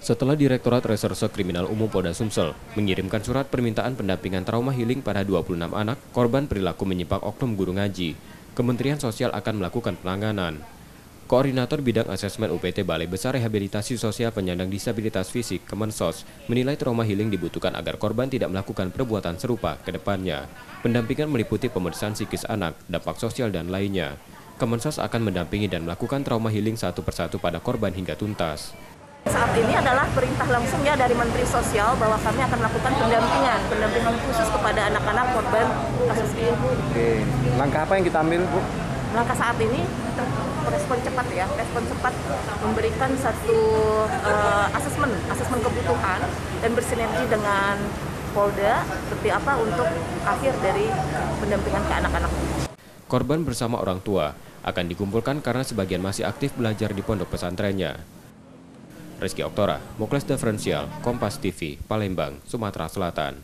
Setelah Direktorat Reserse Kriminal Umum Polda Sumsel mengirimkan surat permintaan pendampingan trauma healing pada 26 anak korban perilaku menyimpang oknum guru ngaji, Kementerian Sosial akan melakukan penanganan. Koordinator Bidang Asesmen UPT Balai Besar Rehabilitasi Sosial Penyandang Disabilitas Fisik Kemensos menilai trauma healing dibutuhkan agar korban tidak melakukan perbuatan serupa ke depannya. Pendampingan meliputi pemeriksaan psikis anak, dampak sosial, dan lainnya. Kemensos akan mendampingi dan melakukan trauma healing satu persatu pada korban hingga tuntas. Saat ini adalah perintah langsung ya dari Menteri Sosial bahwa kami akan melakukan pendampingan khusus kepada anak-anak korban kasus ini. Oke, langkah apa yang kita ambil, Bu? Langkah saat ini respon cepat memberikan satu asesmen kebutuhan dan bersinergi dengan Polda seperti apa untuk akhir dari pendampingan ke anak-anak. Korban bersama orang tua akan dikumpulkan karena sebagian masih aktif belajar di pondok pesantrennya. Rizky Oktora, Muklas Diferensial, Kompas TV, Palembang, Sumatera Selatan.